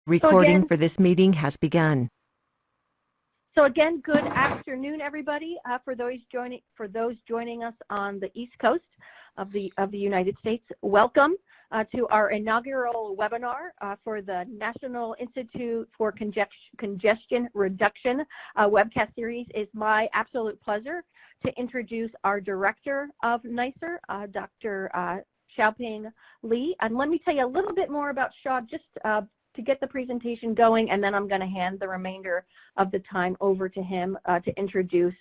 Recording for this meeting has begun. So again, good afternoon, everybody. For those joining us on the East Coast of the United States, welcome to our inaugural webinar for the National Institute for Congestion Reduction webcast series. It's my absolute pleasure to introduce our director of NICR, Dr. Xiaoping Li. And let me tell you a little bit more about Shaw just to get the presentation going, and then I'm going to hand the remainder of the time over to him to introduce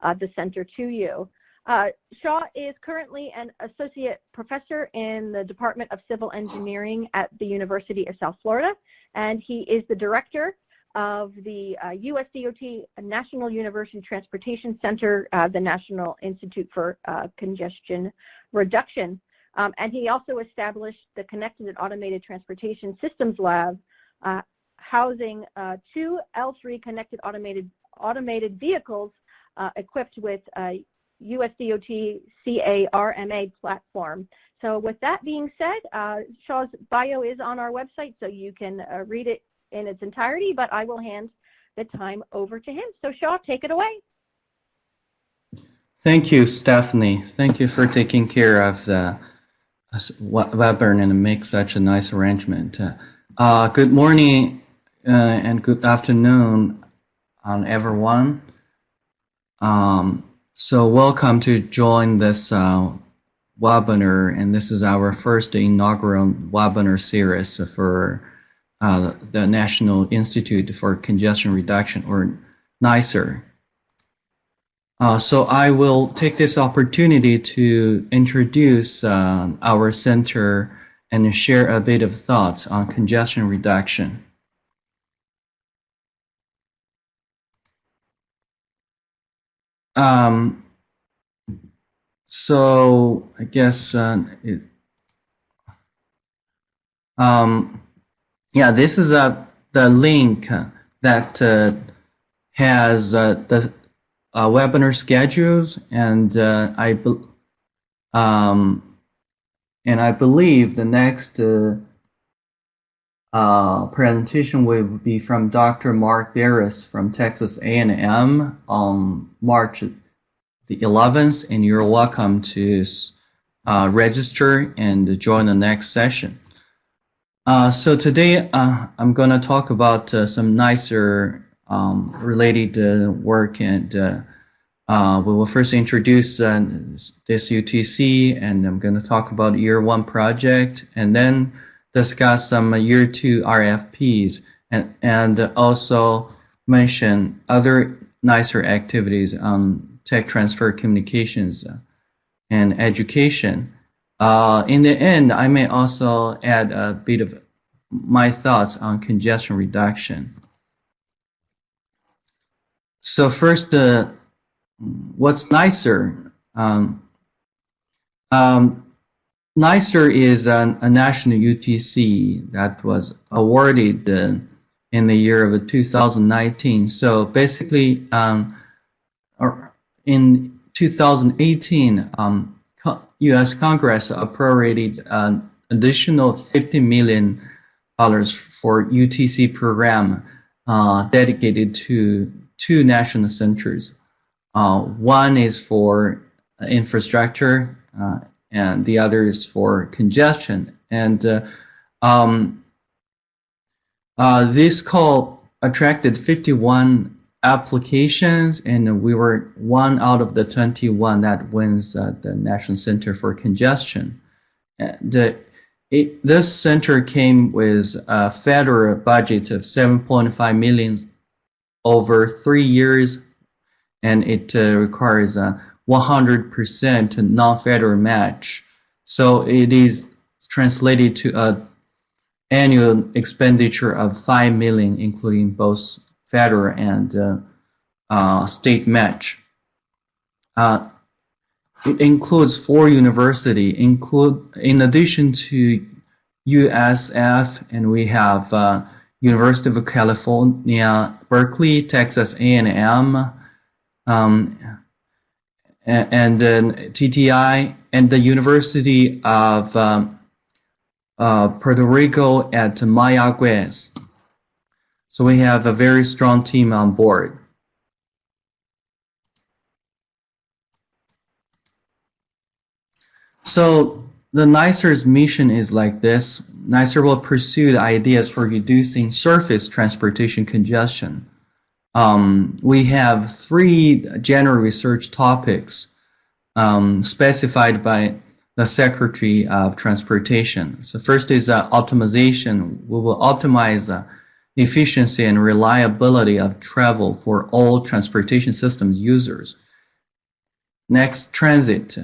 the center to you. Shaw is currently an associate professor in the Department of Civil Engineering at the University of South Florida, and he is the director of the USDOT National University Transportation Center, the National Institute for Congestion Reduction. And he also established the Connected and Automated Transportation Systems Lab, housing two L3 connected automated vehicles equipped with USDOT CARMA platform. So with that being said, Shaw's bio is on our website, so you can read it in its entirety, but I will hand the time over to him. So Shaw, take it away. Thank you, Stephanie. Thank you for taking care of the webinar and make such a nice arrangement. Good morning and good afternoon, everyone. So welcome to join this webinar, and this is our first inaugural webinar series for the National Institute for Congestion Reduction, or NICR. So I will take this opportunity to introduce our center and share a bit of thoughts on congestion reduction. So I guess yeah, this is the link that has the webinar schedules, and I believe the next presentation will be from Dr. Mark Barris from Texas A&M on March the 11th, and you're welcome to register and join the next session. So today I'm going to talk about some NICR related work, and we will first introduce this UTC, and I'm going to talk about Year 1 project, and then discuss some Year 2 RFPs, and also mention other NICR activities on tech transfer, communications, and education. In the end, I may also add a bit of my thoughts on congestion reduction. So first, what's NICR? NICR is a national UTC that was awarded in the year of 2019. So basically, in 2018, U.S. Congress appropriated an additional $50 million for UTC program dedicated to two national centers. One is for infrastructure, and the other is for congestion. And this call attracted 51 applications, and we were one out of the 21 that wins the National Center for Congestion. This center came with a federal budget of $7.5 million over 3 years, and it requires a 100% non-federal match. So it is translated to an annual expenditure of $5 million, including both federal and state match. It includes 4 universities, in addition to USF, and we have University of California, Berkeley, Texas A&M, and TTI, and the University of Puerto Rico at Mayagüez. So we have a very strong team on board. So the NICR's mission is like this. NICR will pursue the ideas for reducing surface transportation congestion. We have 3 general research topics specified by the Secretary of Transportation. So first is optimization. We will optimize the efficiency and reliability of travel for all transportation systems users. Next, transit.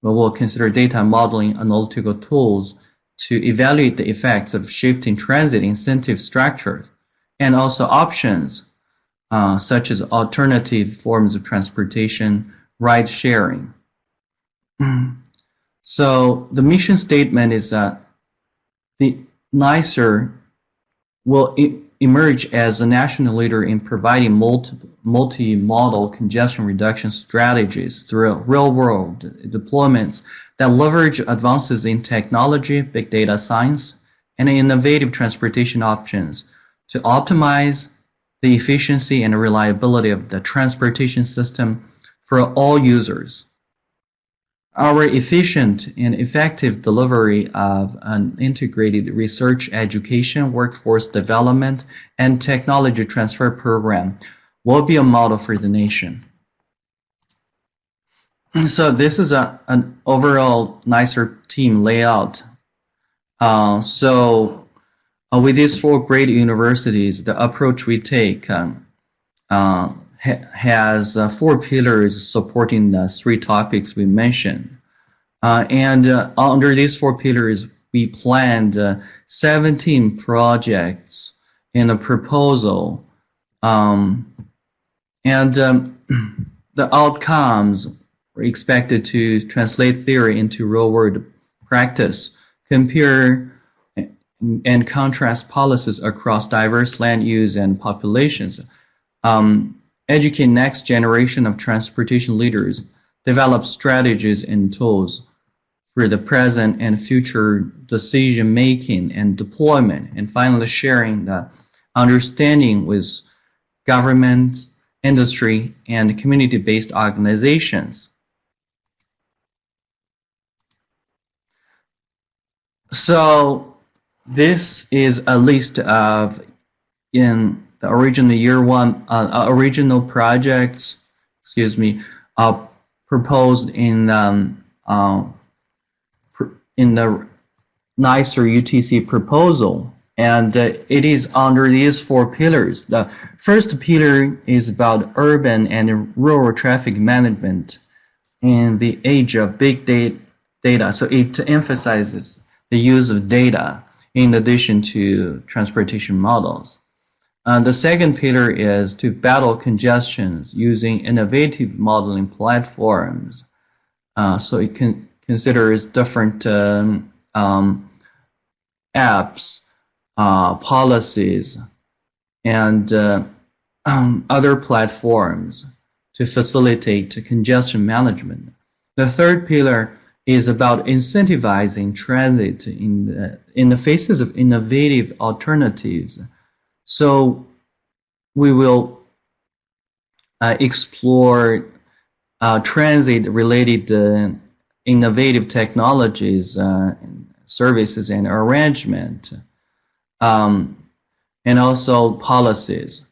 We will consider data modeling analytical tools to evaluate the effects of shifting transit incentive structures and also options such as alternative forms of transportation, ride sharing. So the mission statement is that the NICR will emerge as a national leader in providing multimodal congestion reduction strategies through real-world deployments that leverage advances in technology, big data science, and innovative transportation options to optimize the efficiency and reliability of the transportation system for all users. Our efficient and effective delivery of an integrated research, education, workforce development, and technology transfer program will be a model for the nation. So this is an overall NICR team layout. With these 4 great universities, the approach we take has 4 pillars supporting the 3 topics we mentioned. Under these 4 pillars, we planned 17 projects in a proposal. The outcomes are expected to translate theory into real-world practice, compare and contrast policies across diverse land use and populations, educate next generation of transportation leaders, develop strategies and tools for the present and future decision making and deployment, and finally sharing the understanding with government, industry, and community-based organizations. So this is a list of in the original original projects, proposed in the NICR UTC proposal, and it is under these 4 pillars. The first pillar is about urban and rural traffic management in the age of big data. So it emphasizes the use of data in addition to transportation models. The second pillar is to battle congestions using innovative modeling platforms. So it considers different apps, policies, and other platforms to facilitate congestion management. The third pillar is about incentivizing transit in the faces of innovative alternatives. So we will explore transit-related innovative technologies, services, and arrangement, and also policies.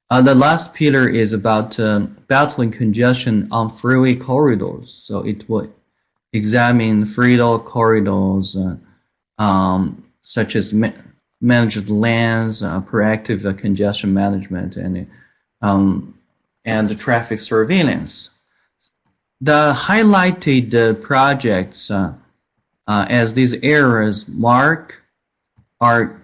The last pillar is about battling congestion on freeway corridors. So it will examine freeway corridors such as managed lanes, proactive congestion management, and traffic surveillance. The highlighted projects as these areas mark are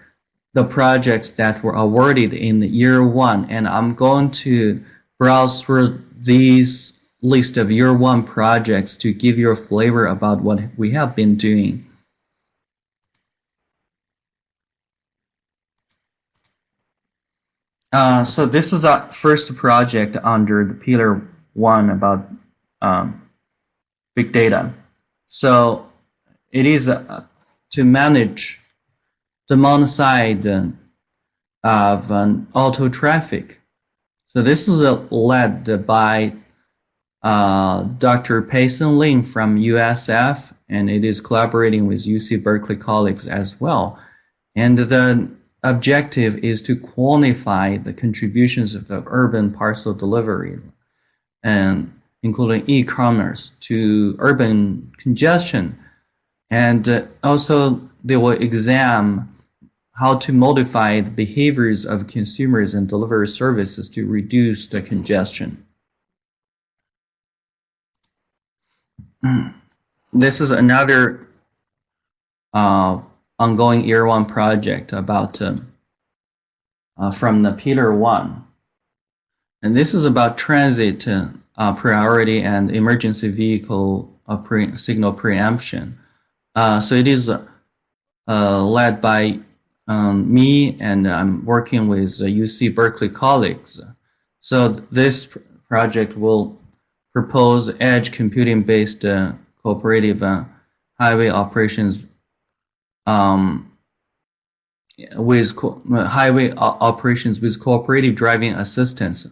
the projects that were awarded in the year 1, and I'm going to browse through these list of year 1 projects to give you a flavor about what we have been doing. So this is our first project under the pillar 1 about big data. So it is to manage demand side of auto traffic. So this is led by Dr. Payson Lin from USF, and it is collaborating with UC Berkeley colleagues as well. And the objective is to quantify the contributions of the urban parcel delivery, and including e-commerce, to urban congestion. And also they will examine how to modify the behaviors of consumers and delivery services to reduce the congestion. This is another ongoing Year 1 project about from the Pillar 1. And this is about transit priority and emergency vehicle signal preemption. So it is led by me, and I'm working with UC Berkeley colleagues. So this project will propose edge computing-based cooperative highway operations with cooperative driving assistance,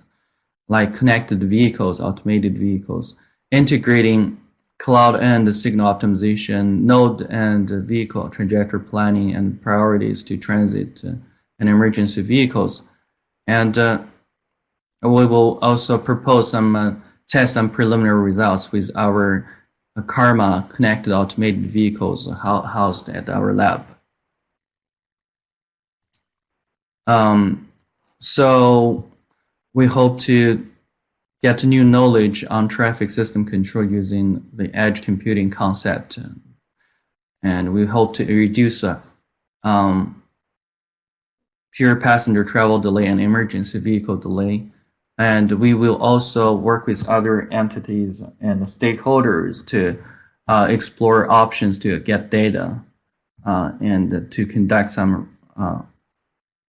like connected vehicles, automated vehicles, integrating cloud and signal optimization, node and vehicle trajectory planning, and priorities to transit and emergency vehicles. And we will also propose some test some preliminary results with our Karma connected automated vehicles housed at our lab. So we hope to get new knowledge on traffic system control using the edge computing concept. And we hope to reduce pure passenger travel delay and emergency vehicle delay. And we will also work with other entities and stakeholders to explore options to get data and to conduct some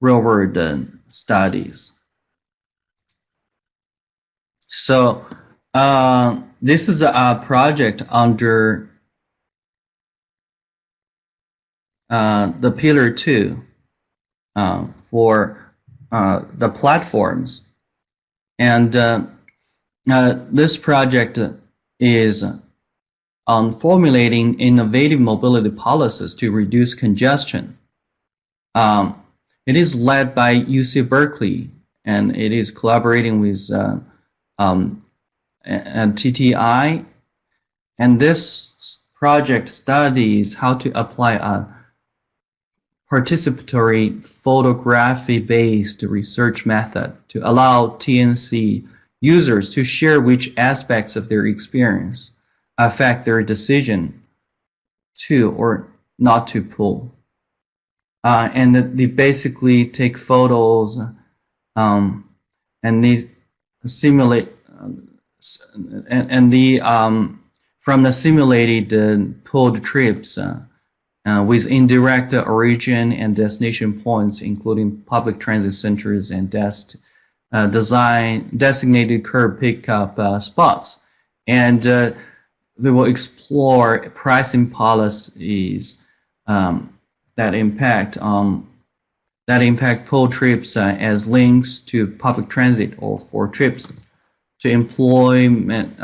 real-world studies. So this is a project under the Pillar 2 for the platforms. And this project is on formulating innovative mobility policies to reduce congestion. It is led by UC Berkeley, and it is collaborating with and TTI. And this project studies how to apply a participatory photography-based research method to allow TNC users to share which aspects of their experience affect their decision to or not to pull. And they basically take photos and they simulate from the simulated pulled trips with indirect origin and destination points, including public transit centers and designated curb pickup spots. And we will explore pricing policies that impact pull trips as links to public transit or for trips to employment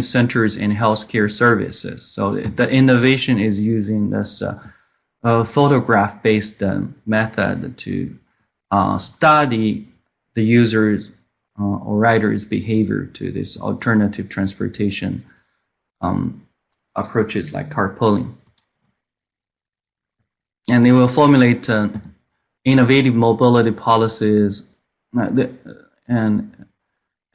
centers and healthcare services. So the innovation is using this photograph-based method to study the users or riders' behavior to this alternative transportation approaches like carpooling. And they will formulate innovative mobility policies and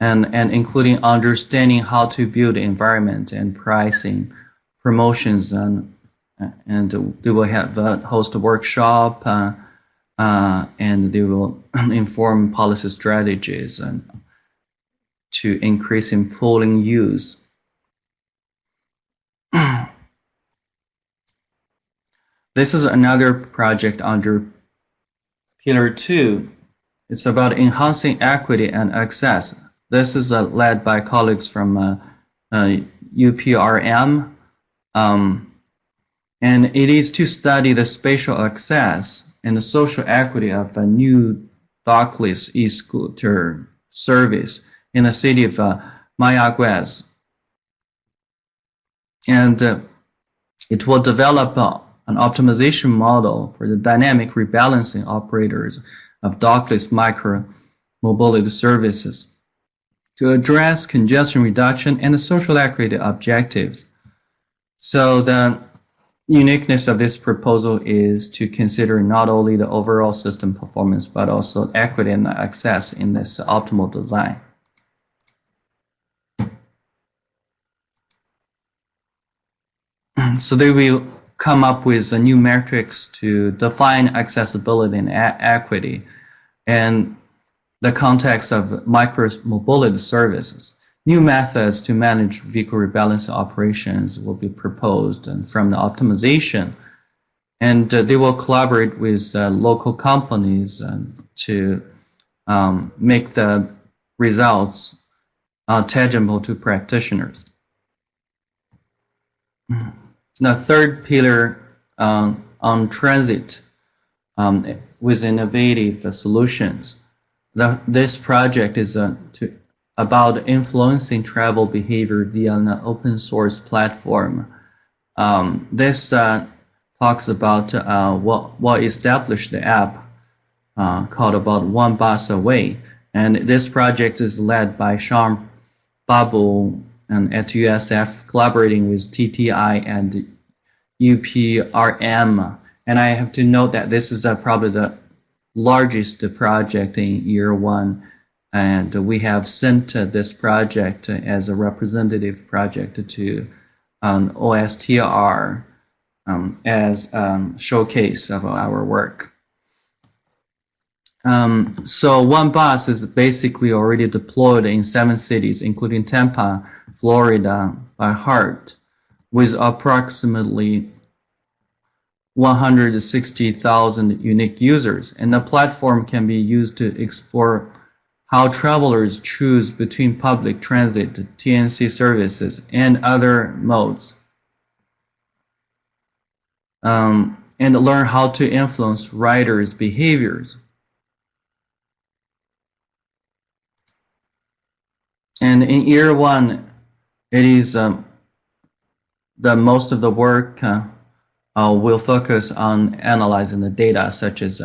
including understanding how to build environment and pricing, promotions, and they will have host a workshop and they will inform policy strategies and to increase in pooling use. This is another project under Pillar 2. It's about enhancing equity and access. This is led by colleagues from UPRM, and it is to study the spatial access and the social equity of the new dockless e-scooter service in the city of Mayaguez. And it will develop an optimization model for the dynamic rebalancing operators of dockless micro-mobility services to address congestion reduction and the social equity objectives. So the uniqueness of this proposal is to consider not only the overall system performance, but also equity and access in this optimal design. So they will come up with a new metrics to define accessibility and equity and the context of micro-mobility services. New methods to manage vehicle rebalancing operations will be proposed and from the optimization, and they will collaborate with local companies to make the results tangible to practitioners. The third pillar on transit with innovative solutions. This project is about influencing travel behavior via an open source platform. This talks about what established the app called about One Bus Away. And this project is led by Sean Babu and at USF, collaborating with TTI and UPRM. And I have to note that this is probably the largest project in year one. And we have sent this project as a representative project to OSTR as a showcase of our work. So One Bus is basically already deployed in 7 cities, including Tampa, Florida, by heart, with approximately 160,000 unique users. And the platform can be used to explore how travelers choose between public transit, TNC services, and other modes, and learn how to influence riders' behaviors. And in year one, it is the most of the work will focus on analyzing the data, such as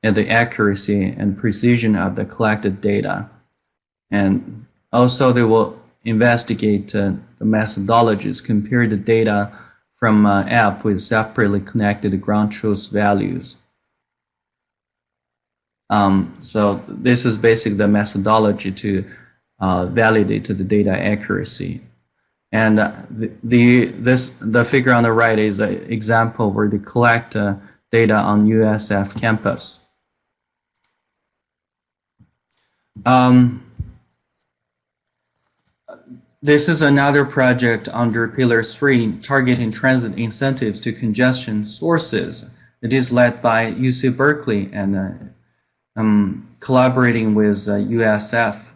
the accuracy and precision of the collected data. And also they will investigate the methodologies, compare the data from app with separately connected ground truth values. So this is basically the methodology to validate the data accuracy. And the figure on the right is an example where they collect data on USF campus. This is another project under Pillar 3, targeting transit incentives to congestion sources. It is led by UC Berkeley and collaborating with USF.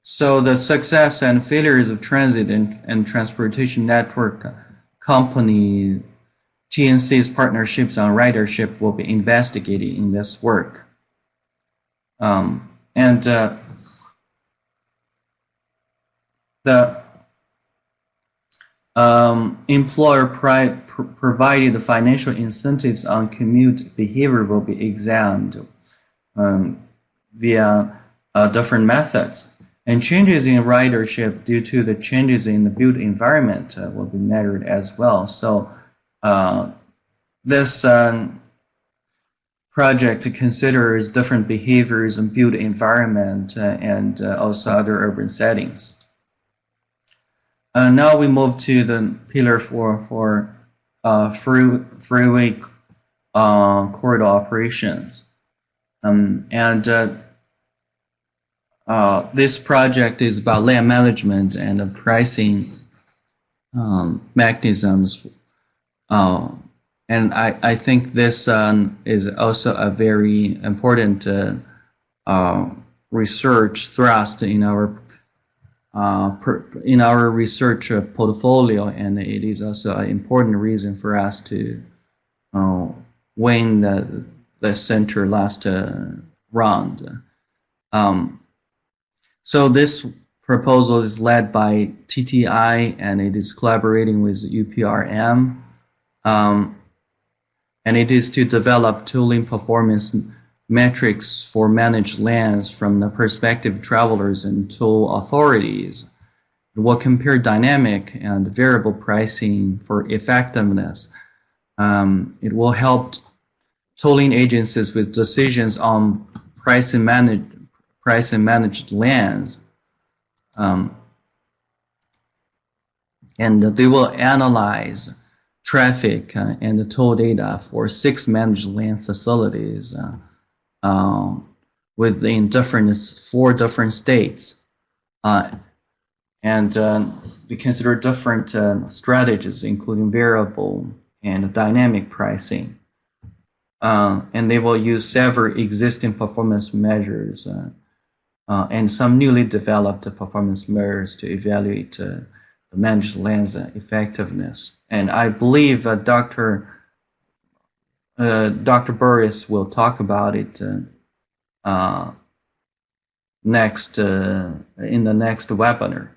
So the success and failures of transit and transportation network company TNC's partnerships on ridership will be investigated in this work. The employer provided financial incentives on commute behavior will be examined via different methods. And changes in ridership due to the changes in the built environment will be measured as well. So this project considers different behaviors in built environment and also other urban settings. Now we move to the pillar 4 for freeway corridor operations. This project is about land management and pricing mechanisms. And I think this is also a very important research thrust in our research portfolio, and it is also an important reason for us to win the center last round. So this proposal is led by TTI, and it is collaborating with UPRM, and it is to develop tooling performance metrics for managed lands from the perspective of travelers and toll authorities. It will compare dynamic and variable pricing for effectiveness. It will help tolling agencies with decisions on price and managed lands. And they will analyze traffic and the toll data for 6 managed land facilities within 4 different states. And we consider different strategies, including variable and dynamic pricing. And they will use several existing performance measures and some newly developed performance measures to evaluate the managed land's effectiveness. And I believe Dr. Burris will talk about it next in the next webinar.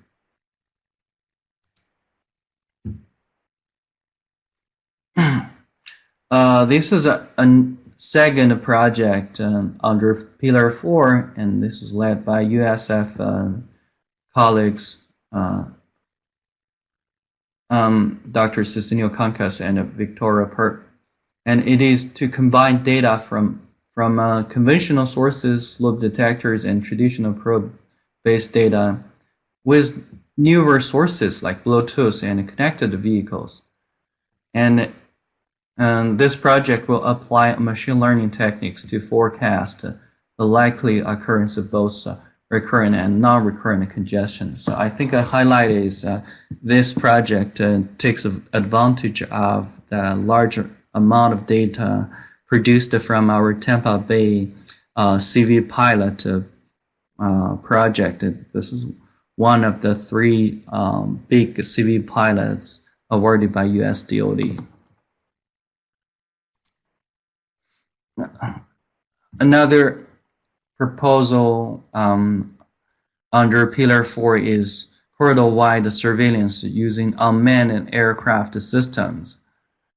This is a second project under Pillar 4, and this is led by USF colleagues, Dr. Cecilio Concas and Victoria Pert. And it is to combine data from conventional sources, loop detectors, and traditional probe-based data with newer sources like Bluetooth and connected vehicles. And this project will apply machine learning techniques to forecast the likely occurrence of both recurrent and non-recurrent congestion. So I think a highlight is this project takes advantage of the large amount of data produced from our Tampa Bay CV pilot project. This is one of the 3 big CV pilots awarded by US DOD. Another proposal under Pillar 4 is corridor-wide surveillance using unmanned aircraft systems.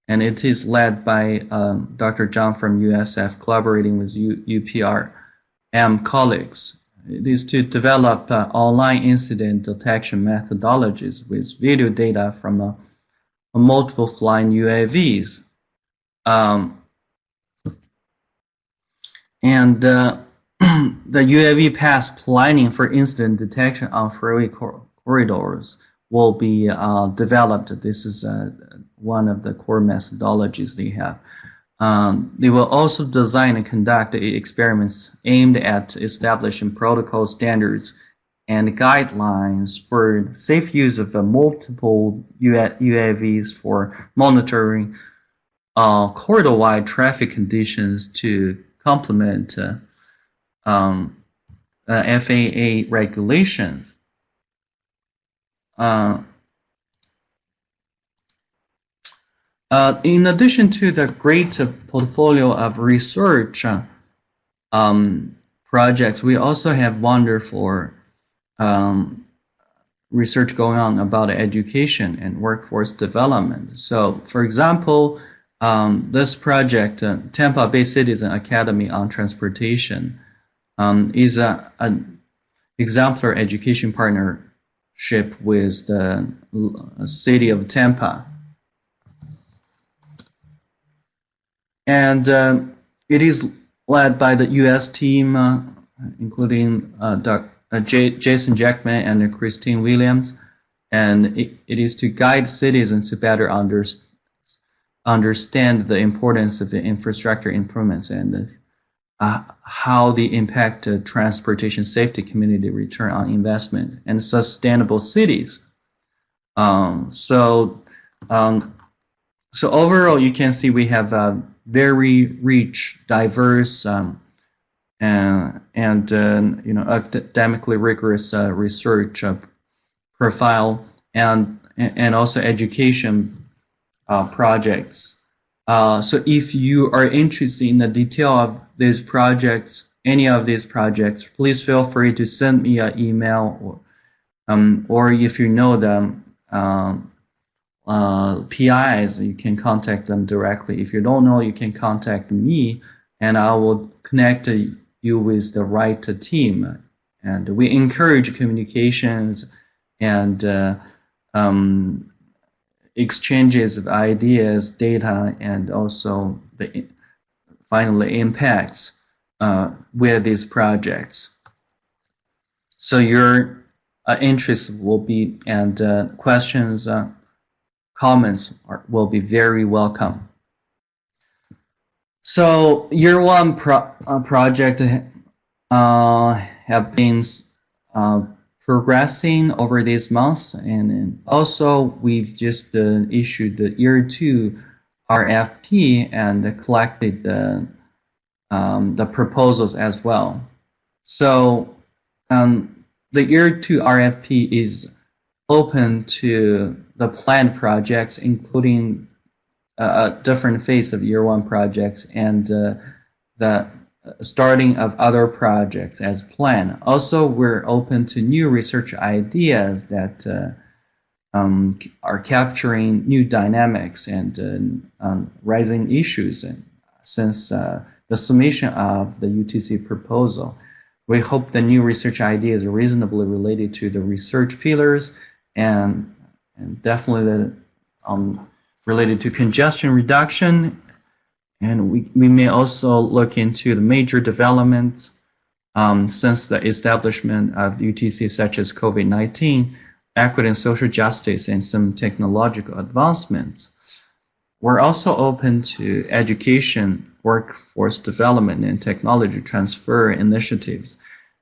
And it is led by Dr. John from USF collaborating with UPRM colleagues. It is to develop online incident detection methodologies with video data from multiple flying UAVs. And the UAV path planning for incident detection on freeway corridors will be developed. This is one of the core methodologies they have. They will also design and conduct experiments aimed at establishing protocol standards and guidelines for safe use of multiple UAVs for monitoring corridor-wide traffic conditions to complement FAA regulations. In addition to the great portfolio of research projects, we also have wonderful research going on about education and workforce development. So, for example, this project, Tampa Bay Citizen Academy on Transportation, is an exemplary education partnership with the city of Tampa. And it is led by the U.S. team, including Jason Jackman and Christine Williams, and it is to guide citizens to better understand the importance of the infrastructure improvements and how they impact transportation safety, community return on investment, and sustainable cities. So overall, you can see we have a very rich, diverse, and academically rigorous research profile, and also education projects So if you are interested in the detail of these projects, any of these projects, please feel free to send me an email, or if you know them, PIs, you can contact them directly. If you don't know, you can contact me, and I will connect you with the right team. And we encourage communications and exchanges of ideas, data, and also finally impacts with these projects. So your interest will be, and questions, comments will be very welcome. So year one project have been progressing over these months, and also we've just issued the year two RFP and collected the proposals as well. So the year two RFP is open to the planned projects, including a different phase of year one projects and the starting of other projects as planned. Also, we're open to new research ideas that are capturing new dynamics and rising issues. And since the submission of the UTC proposal, we hope the new research ideas are reasonably related to the research pillars and definitely related to congestion reduction. And we may also look into the major developments since the establishment of UTC, such as COVID-19, equity and social justice, and some technological advancements. We're also open to education, workforce development, and technology transfer initiatives.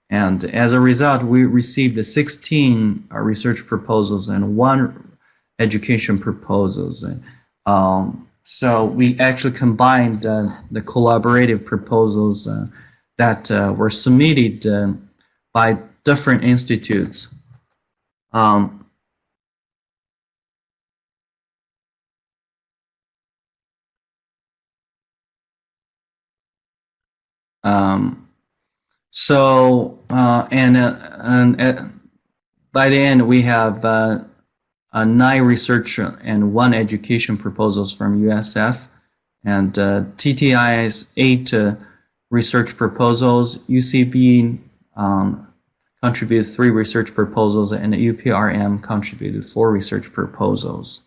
And as a result, we received 16 research proposals and 1 education proposals. So we actually combined the collaborative proposals that were submitted by different institutes. By the end, we have 9 research and 1 education proposals from USF, and TTI's 8 research proposals. UCB contributed 3 research proposals, and UPRM contributed 4 research proposals.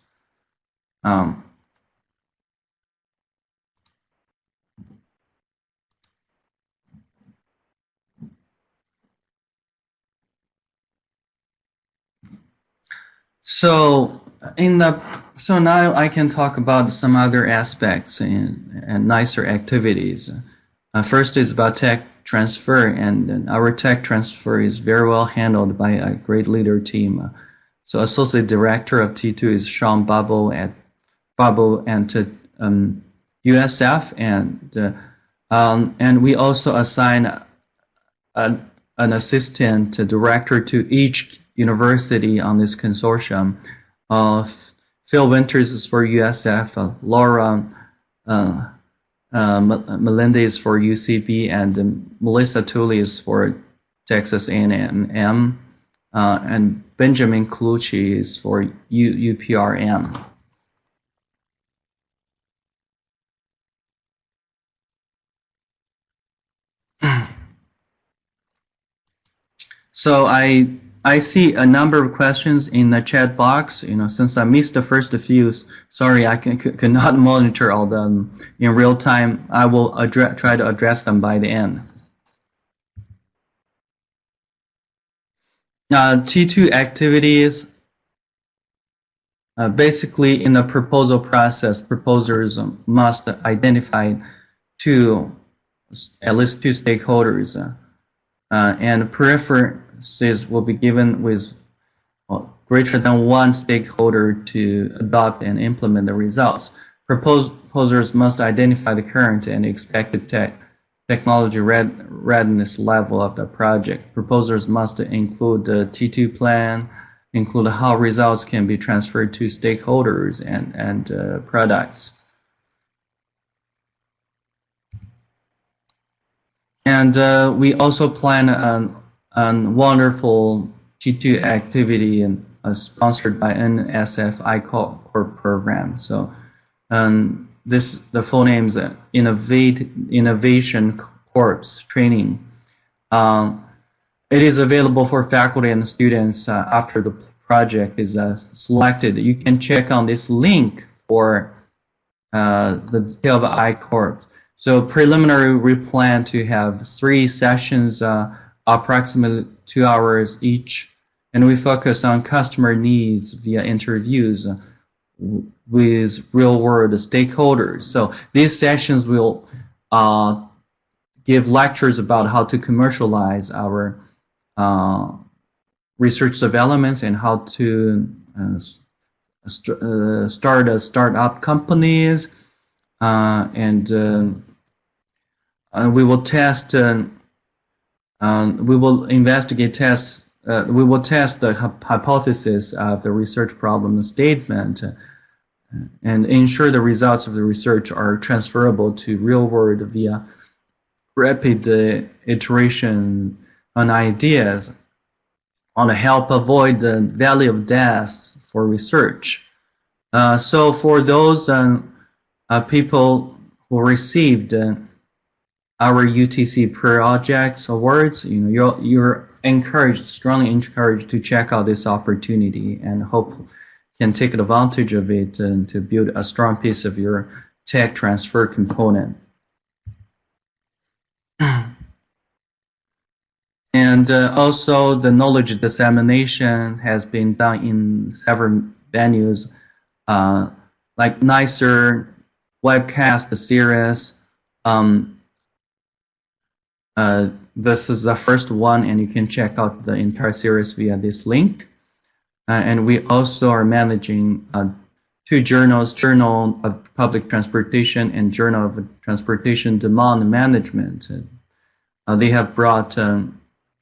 So now I can talk about some other aspects and NICR activities. First is about tech transfer, and our tech transfer is very well handled by a great leader team. So Associate Director of T2 is Sean Bubble at USF, and we also assign an assistant director to each university on this consortium. Phil Winters is for USF, Laura Melendez for UCB, and Melissa Tooley is for Texas A&M, and Benjamin Colucci is for UPRM. So I see a number of questions in the chat box. Since I missed the first few, sorry, I could not monitor all of them in real time. I will try to address them by the end. T2 activities. Basically, in the proposal process, proposers must identify at least two stakeholders, and preferences will be given with greater than 1 stakeholder to adopt and implement the results. Proposers must identify the current and expected technology readiness level of the project. Proposers must include the T2 plan, include how results can be transferred to stakeholders and products. And we also plan a wonderful G2 activity sponsored by NSF program. So the full name is Innovation Corps Training. It is available for faculty and students after the project is selected. You can check on this link for the detail of I-Corps. So preliminary, we plan to have 3 sessions, approximately 2 hours each, and we focus on customer needs via interviews with real-world stakeholders. So these sessions will give lectures about how to commercialize our research developments and how to start startup companies, and we will test. We will investigate tests. We will test the hypothesis of the research problem statement and ensure the results of the research are transferable to real world via rapid iteration on ideas, on to help avoid the valley of death for research. So for those people who received our UTC projects awards, you're encouraged, strongly encouraged to check out this opportunity and hope can take advantage of it to build a strong piece of your tech transfer component. And also the knowledge dissemination has been done in several venues, like NICR, Webcast series. This is the first one, and you can check out the entire series via this link. And we also are managing 2 journals, Journal of Public Transportation and Journal of Transportation Demand Management. They have brought a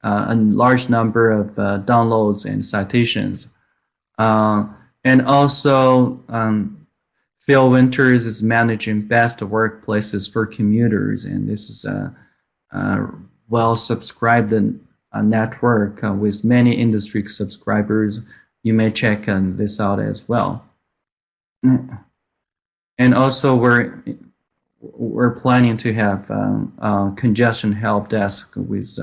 large number of downloads and citations. And also, Phil Winters is managing best workplaces for commuters, and this is a well-subscribed network with many industry subscribers. You may check this out as well. And also, we're planning to have congestion help desk with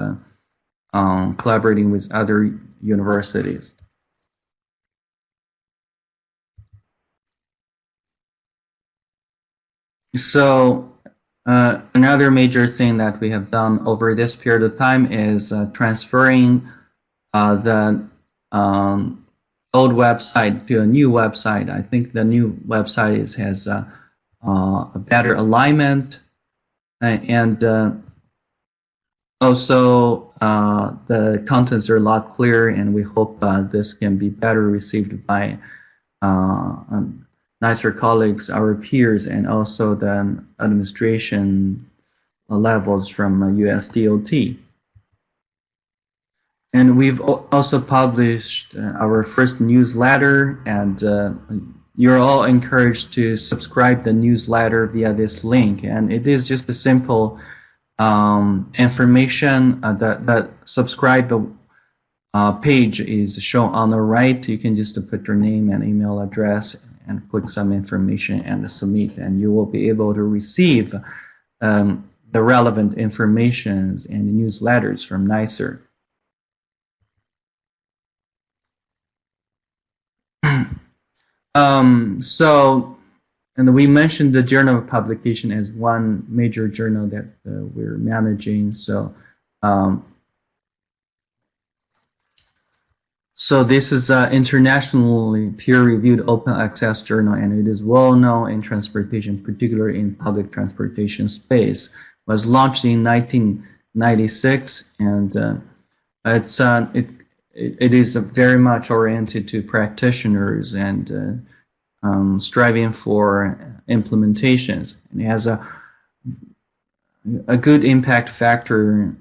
collaborating with other universities. So another major thing that we have done over this period of time is transferring the old website to a new website. I think the new website has a better alignment, and also the contents are a lot clearer, and we hope this can be better received by NICR colleagues, our peers, and also the administration levels from USDOT. And we've also published our first newsletter, and you're all encouraged to subscribe the newsletter via this link. And it is just a simple information that subscribe page is shown on the right. You can just put your name and email address and click some information and submit, and you will be able to receive the relevant informations and newsletters from NICR. And we mentioned the journal of publication as one major journal that we're managing. So this is an internationally peer-reviewed open access journal, and it is well known in transportation, particularly in public transportation space. It was launched in 1996, and it is very much oriented to practitioners and striving for implementations. And it has a good impact factor,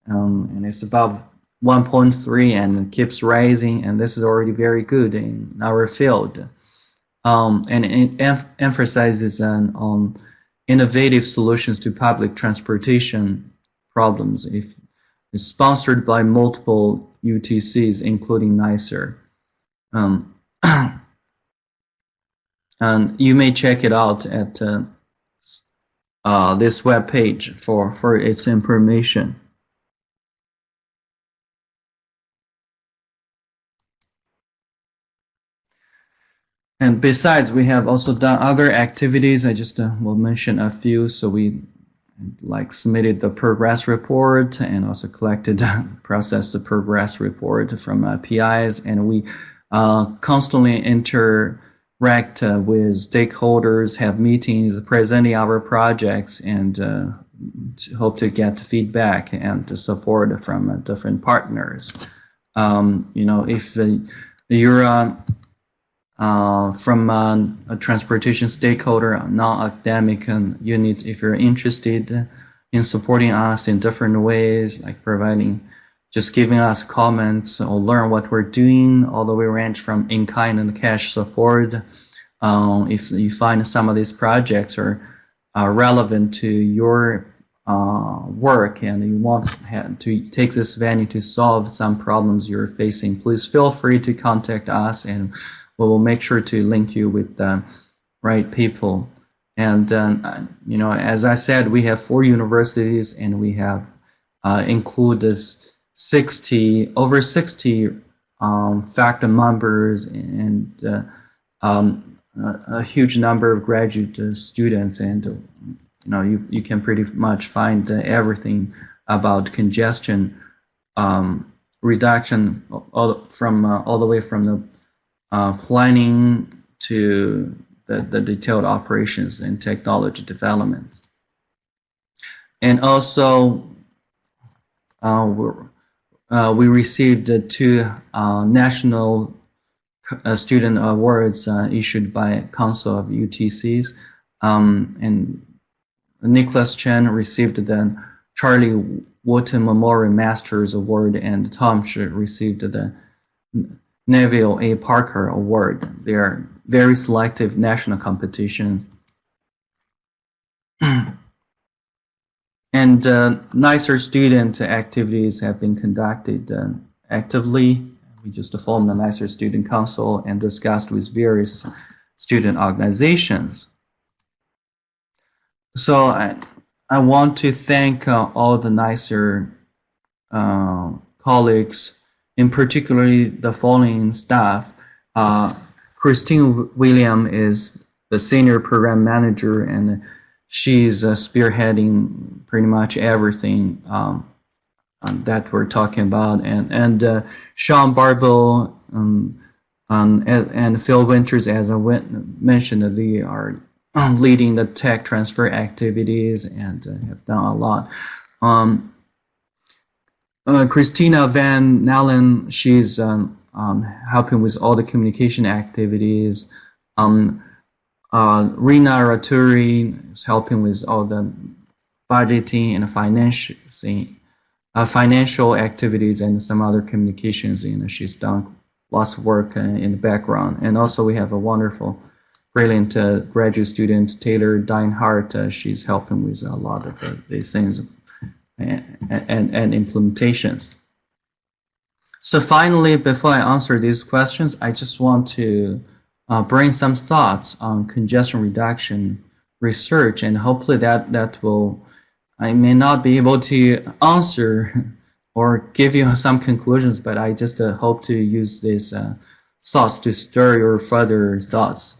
and it's above 1.3 and it keeps rising, and this is already very good in our field. And it emphasizes on innovative solutions to public transportation problems. If it's sponsored by multiple UTCs, including NICR. And you may check it out at this web page for its information. And besides, we have also done other activities. I just will mention a few. So we submitted the progress report and also processed the progress report from PIs, and we constantly interact with stakeholders, have meetings, presenting our projects, and hope to get feedback and support from different partners. If you're from a transportation stakeholder, a non-academic unit, if you're interested in supporting us in different ways, like just giving us comments or learn what we're doing, all the way range from in-kind and cash support. If you find some of these projects are relevant to your work and you want to take this venue to solve some problems you're facing, please feel free to contact us, and we will make sure to link you with the right people. And as I said, we have 4 universities, and we have included over 60 faculty members and a huge number of graduate students. And you can pretty much find everything about congestion reduction all the way from the planning to the detailed operations and technology development. And also, we received 2 national student awards issued by Council of UTCs. And Nicholas Chen received the Charlie Wooten Memorial Masters Award, and Tom received the Neville A. Parker Award. They are very selective national competitions. And NICR student activities have been conducted actively. We just formed the NICR Student Council and discussed with various student organizations. So I want to thank all the NICR colleagues, in particularly the following staff. Christine William is the senior program manager, and she's spearheading pretty much everything that we're talking about. And Sean Barbo and Phil Winters, as I mentioned, they are leading the tech transfer activities and have done a lot. Christina Van Nallen, she's helping with all the communication activities. Rina Raturi is helping with all the budgeting and financial activities and some other communications. She's done lots of work in the background. And also we have a wonderful, brilliant graduate student, Taylor Dinehart. She's helping with a lot of these things and implementations. So finally, before I answer these questions, I just want to bring some thoughts on congestion reduction research, and hopefully that will, I may not be able to answer or give you some conclusions, but I just hope to use these thoughts to stir your further thoughts.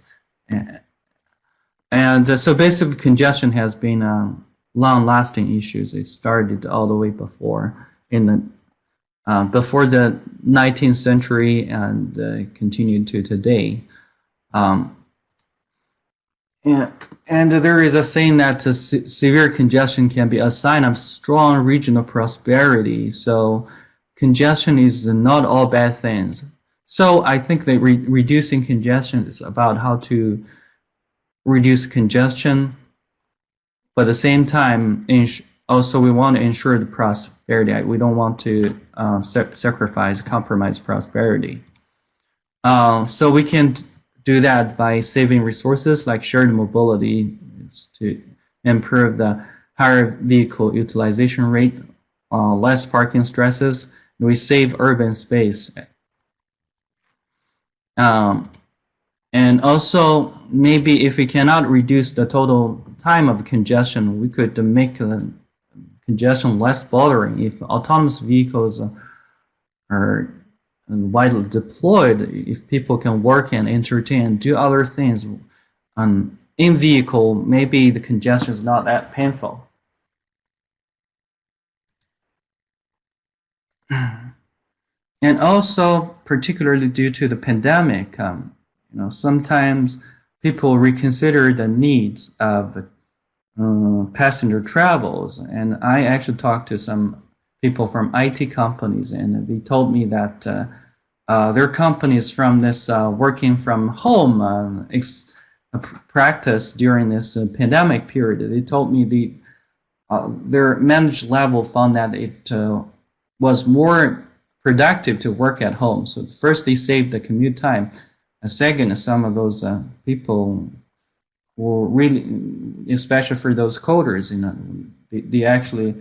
And so basically congestion has been long-lasting issues. It started all the way before the 19th century and continued to today. And there is a saying that severe congestion can be a sign of strong regional prosperity. So congestion is not all bad things. So I think that reducing congestion is about how to reduce congestion, but at the same time, also we want to ensure the prosperity. We don't want to compromise prosperity. So we can do that by saving resources like shared mobility to improve the higher vehicle utilization rate, less parking stresses, and we save urban space. And also, maybe if we cannot reduce the total time of congestion, we could make congestion less bothering. If autonomous vehicles are widely deployed, if people can work and entertain and do other things in vehicle, maybe the congestion is not that painful. And also, particularly due to the pandemic, sometimes people reconsider the needs of passenger travels. And I actually talked to some people from IT companies, and they told me that their companies from this working from home practice during this pandemic period, they told me their managed level found that it was more productive to work at home. So first, they saved the commute time. Second, some of those people were really, especially for those coders, they actually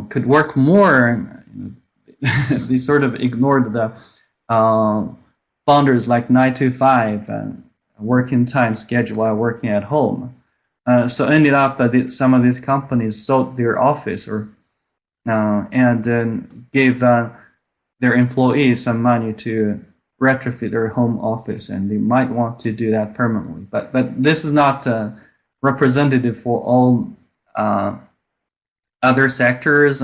could work more. They sort of ignored the boundaries like 9 to 5 working time schedule while working at home. So ended up some of these companies sold their office and then gave their employees some money to retrofit their home office, and they might want to do that permanently. But this is not representative for all other sectors.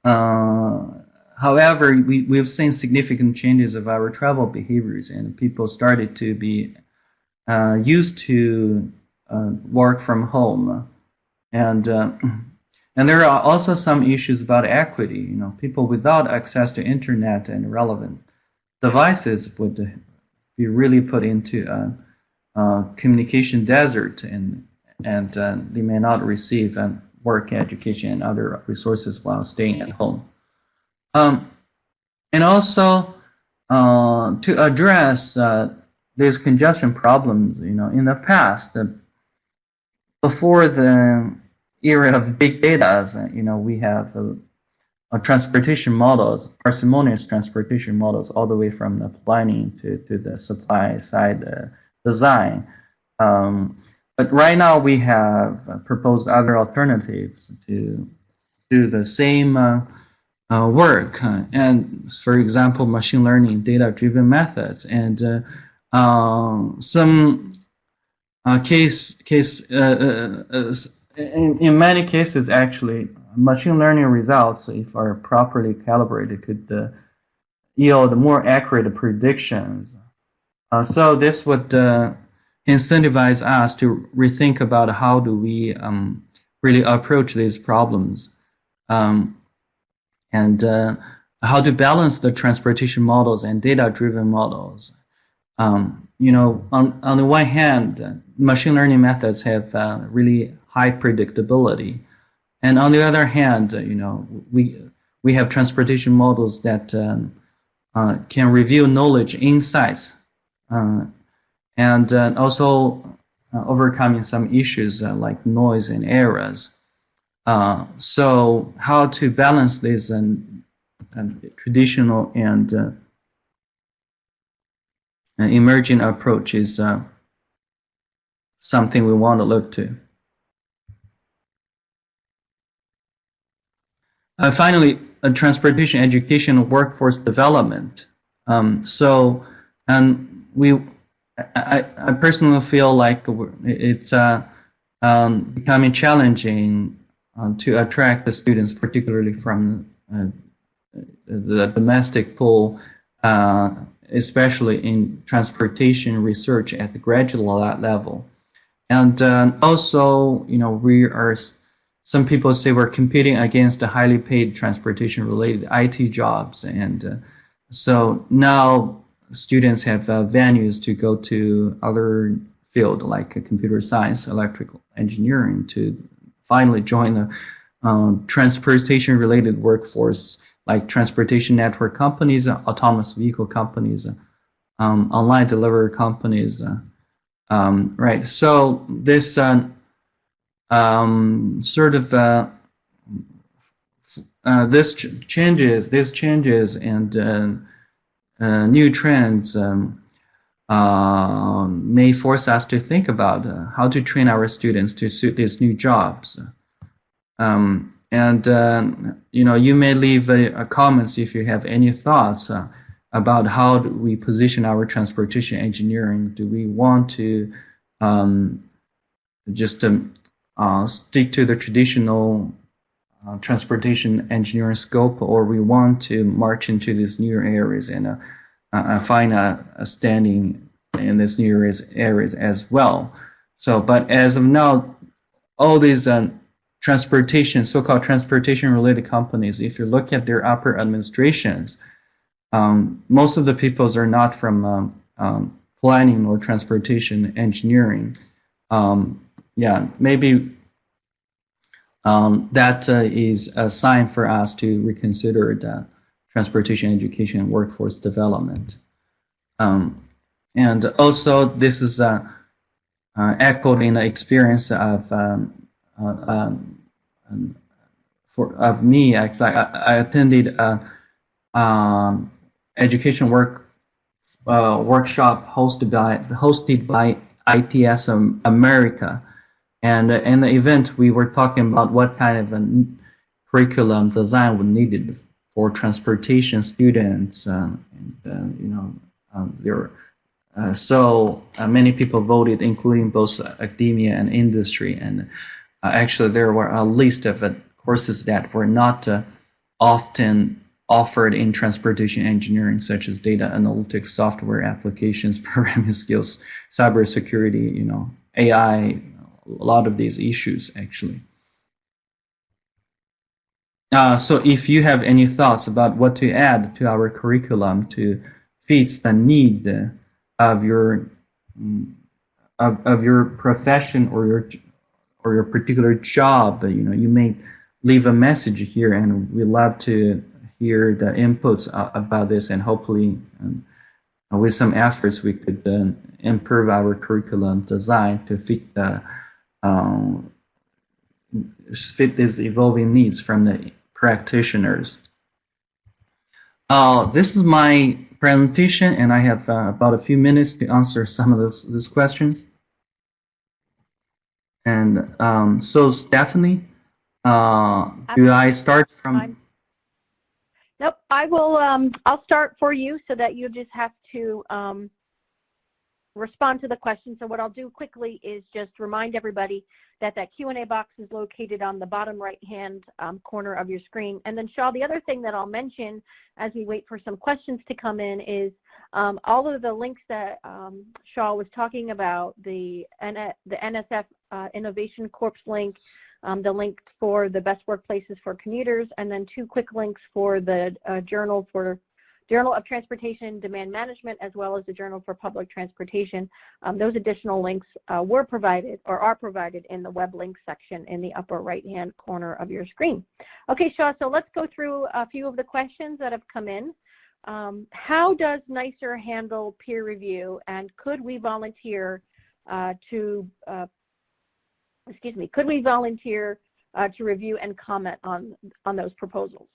However, we've seen significant changes of our travel behaviors, and people started to be used to work from home, and there are also some issues about equity. People without access to internet and relevant devices would be really put into a communication desert, and they may not receive work, education, and other resources while staying at home. And also to address these congestion problems, in the past, before the era of big data, we have transportation models, parsimonious transportation models, all the way from the planning to the supply side design. But right now we have proposed other alternatives to do the same work, and for example, machine learning, data-driven methods, and some in many cases, actually, machine learning results, if are properly calibrated, could yield more accurate predictions. So this would incentivize us to rethink about how do we really approach these problems, and how to balance the transportation models and data-driven models. On the one hand, machine learning methods have really high predictability, and on the other hand, we have transportation models that can reveal knowledge insights, and also overcoming some issues like noise and errors. So how to balance these traditional and emerging approach is something we want to look to. Finally, transportation education workforce development. I personally feel like it's becoming challenging to attract the students, particularly from the domestic pool, especially in transportation research at the graduate level. And also, we are, some people say we're competing against the highly paid transportation-related IT jobs. And so now students have venues to go to other field like computer science, electrical engineering, to finally join the transportation-related workforce, like transportation network companies, autonomous vehicle companies, online delivery companies. Right. So this sort of these changes and new trends may force us to think about how to train our students to suit these new jobs. You may leave comments if you have any thoughts about how do we position our transportation engineering. Do we want to just stick to the traditional transportation engineering scope, or we want to march into these new areas and find a standing in these new areas as well? So, but as of now, all these so-called transportation-related companies, if you look at their upper administrations, most of the peoples are not from planning or transportation engineering. Maybe that is a sign for us to reconsider the transportation education and workforce development. And also, this is echoed in the experience of me. I attended education workshop hosted by ITS America, and in the event we were talking about what kind of a curriculum design was needed for transportation students, so many people voted, including both academia and industry, and actually there were a list of courses that were not often offered in transportation engineering, such as data analytics, software applications, programming skills, cybersecurity, AI, a lot of these issues actually. So if you have any thoughts about what to add to our curriculum to fit the need of your profession or your particular job, you may leave a message here, and we love to hear the inputs about this, and hopefully with some efforts we could improve our curriculum design to fit these evolving needs from the practitioners. This is my presentation, and I have about a few minutes to answer some of these questions. And so, Stephanie, do I start from? Nope, I will. I'll start for you, so that you just have to respond to the question. So what I'll do quickly is just remind everybody that Q&A box is located on the bottom right-hand corner of your screen. And then, Shaw, the other thing that I'll mention as we wait for some questions to come in is all of the links that Shaw was talking about, the NSF Innovation Corps link, the link for the best workplaces for commuters, and then 2 quick links for the Journal of Transportation Demand Management, as well as the Journal for Public Transportation. Those additional links were provided or are provided in the web link section in the upper right-hand corner of your screen. Okay, Shaw, so let's go through a few of the questions that have come in. How does NICR handle peer review, and could we volunteer to review and comment on those proposals?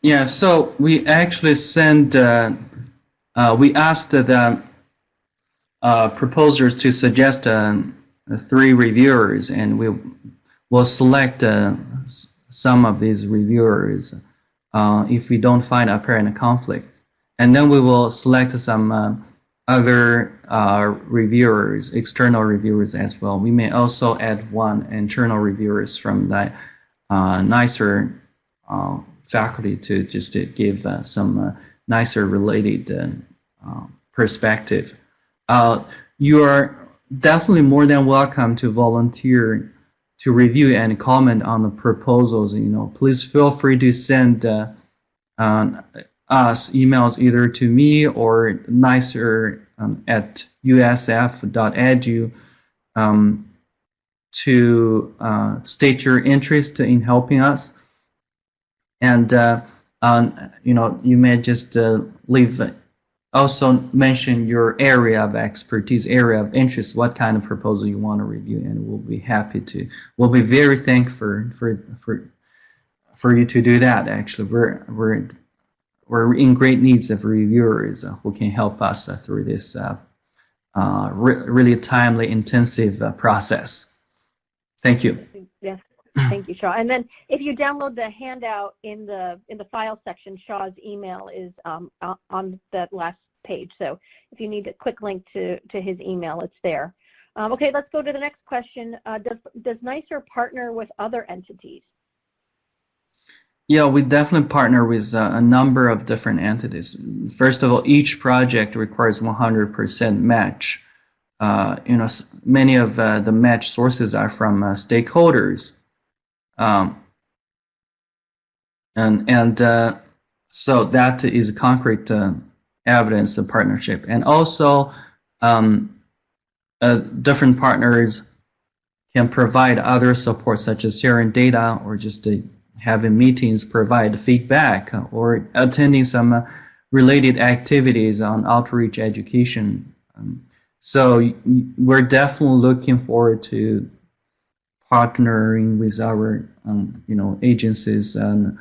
Yeah, so we actually send, we asked the proposers to suggest 3 reviewers, and we will select some of these reviewers if we don't find apparent conflicts. And then we will select some other reviewers, external reviewers as well. We may also add 1 internal reviewers from the NICR faculty to just to give some NICR related perspective. You are definitely more than welcome to volunteer to review and comment on the proposals. Please feel free to send us emails either to me or NICR at usf.edu to state your interest in helping us. And you may just leave also mention your area of expertise, area of interest, what kind of proposal you want to review, and we'll be happy to. We'll be very thankful for you to do that. Actually, we're in great needs of reviewers who can help us through this really timely, intensive process. Thank you. Yes, thank you, Shaw. And then if you download the handout in the file section, Shaw's email is on that last page. So if you need a quick link to his email, it's there. Okay, let's go to the next question. Does NICR partner with other entities? Yeah, we definitely partner with a number of different entities. First of all, each project requires 100% match. Many of the match sources are from stakeholders, so that is concrete evidence of partnership. And also, different partners can provide other support, such as sharing data or just having meetings, provide feedback, or attending some related activities on outreach education. So we're definitely looking forward to partnering with our agencies and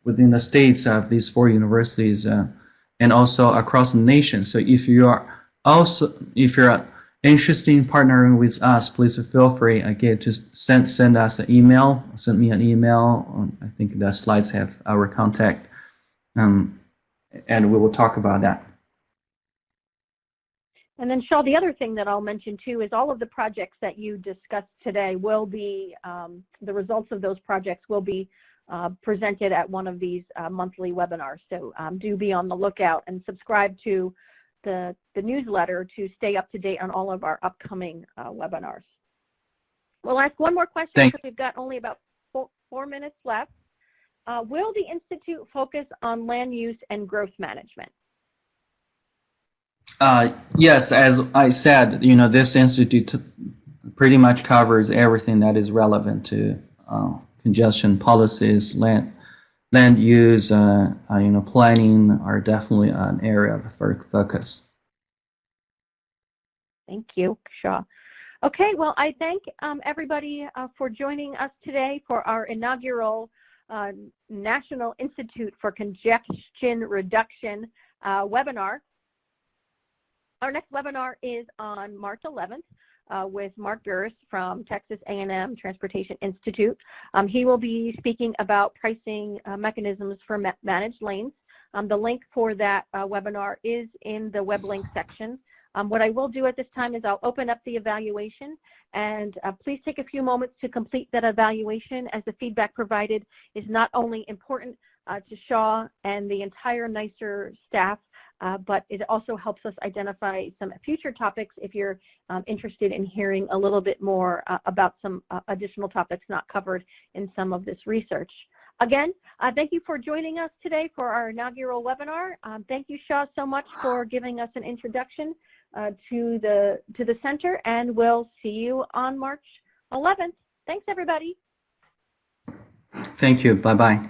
within the states of these 4 universities and also across the nation. So if you're interested in partnering with us, please feel free again to send us an email. Send me an email. I think the slides have our contact, and we will talk about that. And then, Shaw, the other thing that I'll mention too is all of the projects that you discussed today will be, the results of those projects will be presented at one of these monthly webinars. So do be on the lookout and subscribe to the newsletter to stay up to date on all of our upcoming webinars. We'll ask one more question because we've got only about 4 minutes left. Will the Institute focus on land use and growth management? Yes, as I said, this institute pretty much covers everything that is relevant to congestion policies, land use, planning are definitely an area of focus. Thank you, Shaw. Okay, well, I thank everybody for joining us today for our inaugural National Institute for Congestion Reduction webinar. Our next webinar is on March 11th with Mark Burris from Texas A&M Transportation Institute. He will be speaking about pricing mechanisms for managed lanes. The link for that webinar is in the web link section. What I will do at this time is I'll open up the evaluation, and please take a few moments to complete that evaluation, as the feedback provided is not only important to Shaw and the entire NICR staff, but it also helps us identify some future topics if you're interested in hearing a little bit more about some additional topics not covered in some of this research. Again, thank you for joining us today for our inaugural webinar. Thank you, Shaw, so much for giving us an introduction to the center, and we'll see you on March 11th. Thanks, everybody. Thank you. Bye-bye.